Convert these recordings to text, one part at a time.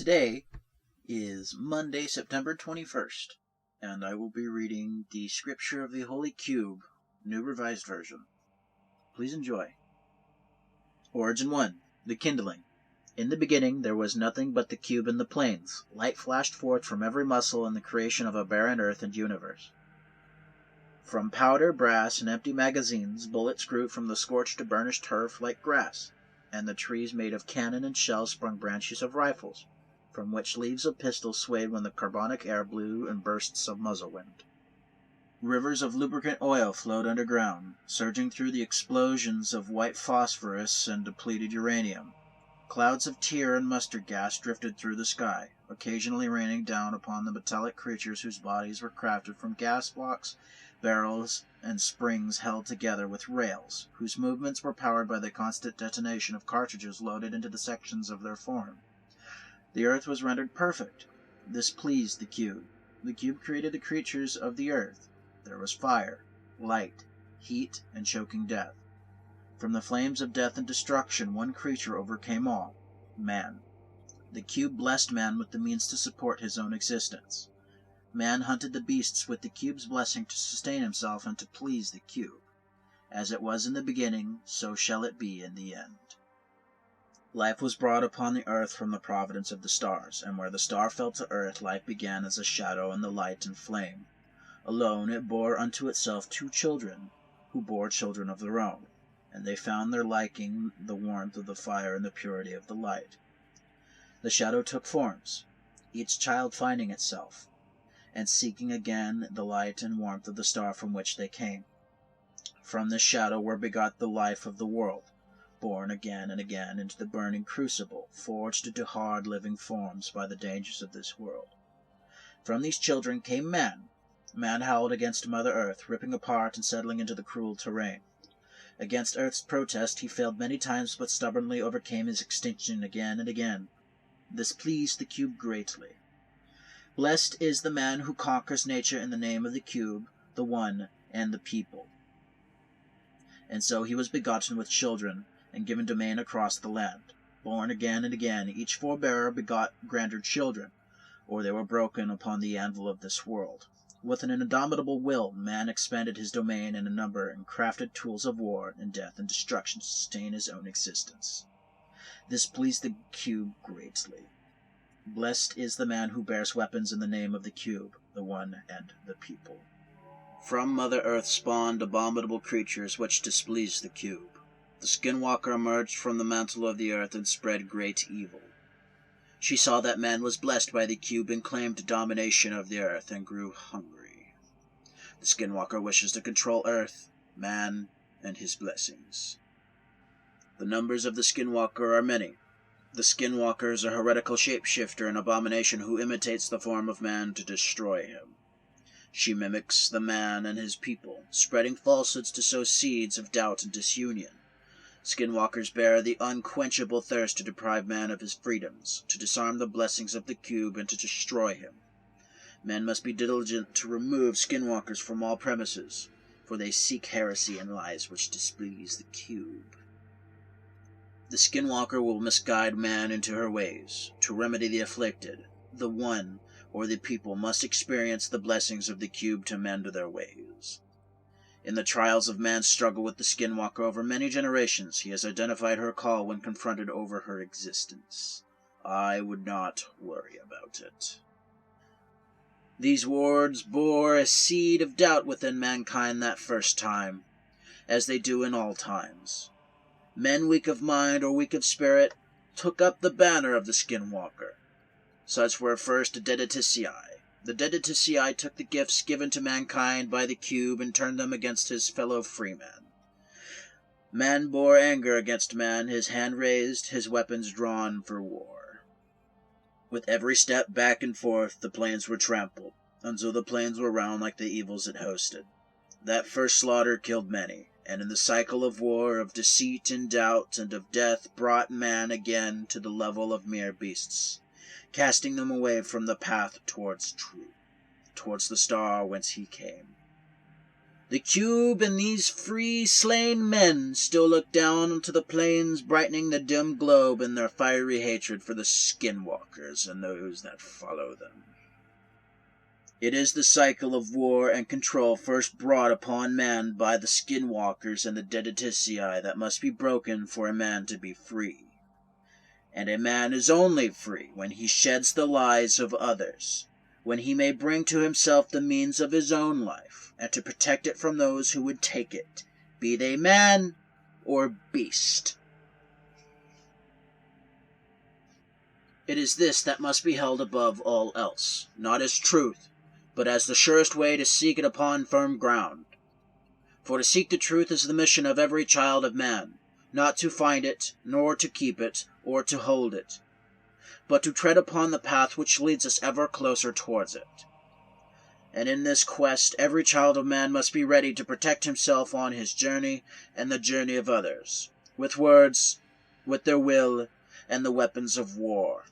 Today is Monday, September 21st, and I will be reading the scripture of the Holy Kube, New Revised Version. Please enjoy. Origin 1. The Kindling. In the beginning there was nothing but the cube and the plains. Light flashed forth from every muscle in the creation of a barren earth and universe. From powder, brass, and empty magazines, bullets grew from the scorched burnished turf like grass, and the trees made of cannon and shells sprung branches of rifles, from which leaves of pistols swayed when the carbonic air blew in bursts of muzzle wind. Rivers of lubricant oil flowed underground, surging through the explosions of white phosphorus and depleted uranium. Clouds of tear and mustard gas drifted through the sky, occasionally raining down upon the metallic creatures whose bodies were crafted from gas blocks, barrels, and springs held together with rails, whose movements were powered by the constant detonation of cartridges loaded into the sections of their form. The earth was rendered perfect. This pleased the cube. The cube created the creatures of the earth. There was fire, light, heat, and choking death. From the flames of death and destruction, one creature overcame all, man. The cube blessed man with the means to support his own existence. Man hunted the beasts with the cube's blessing to sustain himself and to please the cube. As it was in the beginning, so shall it be in the end. Life was brought upon the earth from the providence of the stars, and where the star fell to earth, life began as a shadow in the light and flame. Alone it bore unto itself two children, who bore children of their own, and they found their liking the warmth of the fire and the purity of the light. The shadow took forms, each child finding itself, and seeking again the light and warmth of the star from which they came. From this shadow were begot the life of the world, born again and again into the burning crucible, forged into hard living forms by the dangers of this world. From these children came man. Man howled against Mother Earth, ripping apart and settling into the cruel terrain. Against Earth's protest he failed many times, but stubbornly overcame his extinction again and again. This pleased the cube greatly. Blessed is the man who conquers nature in the name of the cube, the one, and the people. And so he was begotten with children, and given domain across the land. Born again and again, each forebearer begot grander children, or they were broken upon the anvil of this world. With an indomitable will, man expanded his domain in a number and crafted tools of war and death and destruction to sustain his own existence. This pleased the cube greatly. Blessed is the man who bears weapons in the name of the cube, the one and the people. From Mother Earth spawned abominable creatures which displeased the cube. The skinwalker emerged from the mantle of the earth and spread great evil. She saw that man was blessed by the cube and claimed domination of the earth and grew hungry. The skinwalker wishes to control earth, man, and his blessings. The numbers of the skinwalker are many. The skinwalker is a heretical shapeshifter and abomination who imitates the form of man to destroy him. She mimics the man and his people, spreading falsehoods to sow seeds of doubt and disunion. Skinwalkers bear the unquenchable thirst to deprive man of his freedoms, to disarm the blessings of the cube, and to destroy him. Men must be diligent to remove skinwalkers from all premises, for they seek heresy and lies which displease the cube. The skinwalker will misguide man into her ways. To remedy the afflicted, the one or the people must experience the blessings of the cube to mend their ways. In the trials of man's struggle with the skinwalker over many generations, he has identified her call when confronted over her existence. I would not worry about it. These words bore a seed of doubt within mankind that first time, as they do in all times. Men weak of mind or weak of spirit took up the banner of the skinwalker. Such were first Dediticii. The Dediticii took the gifts given to mankind by the cube and turned them against his fellow freeman. Man bore anger against man, his hand raised, his weapons drawn for war. With every step back and forth, the plains were trampled, until the plains were round like the evils it hosted. That first slaughter killed many, and in the cycle of war, of deceit and doubt, and of death, brought man again to the level of mere beasts, casting them away from the path towards truth, towards the star whence he came. The Kube and these free slain men still look down onto the plains, brightening the dim globe in their fiery hatred for the skinwalkers and those that follow them. It is the cycle of war and control first brought upon man by the skinwalkers and the Dediticii that must be broken for a man to be free. And a man is only free when he sheds the lies of others, when he may bring to himself the means of his own life, and to protect it from those who would take it, be they man or beast. It is this that must be held above all else, not as truth, but as the surest way to seek it upon firm ground. For to seek the truth is the mission of every child of man, not to find it, nor to keep it, or to hold it, but to tread upon the path which leads us ever closer towards it. And in this quest every child of man must be ready to protect himself on his journey and the journey of others, with words, with their will, and the weapons of war.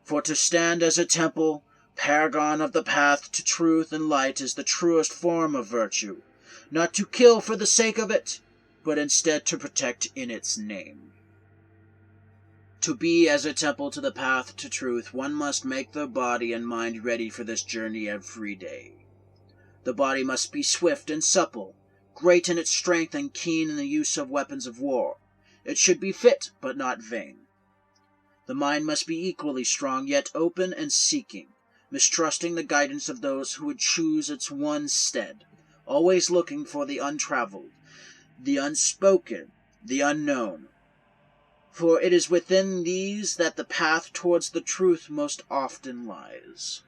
For to stand as a temple, paragon of the path to truth and light, is the truest form of virtue, not to kill for the sake of it, but instead to protect in its name. To be as a temple to the path to truth, one must make the body and mind ready for this journey every day. The body must be swift and supple, great in its strength and keen in the use of weapons of war. It should be fit, but not vain. The mind must be equally strong, yet open and seeking, mistrusting the guidance of those who would choose its one stead, always looking for the untraveled, the unspoken, the unknown. For it is within these that the path towards the truth most often lies.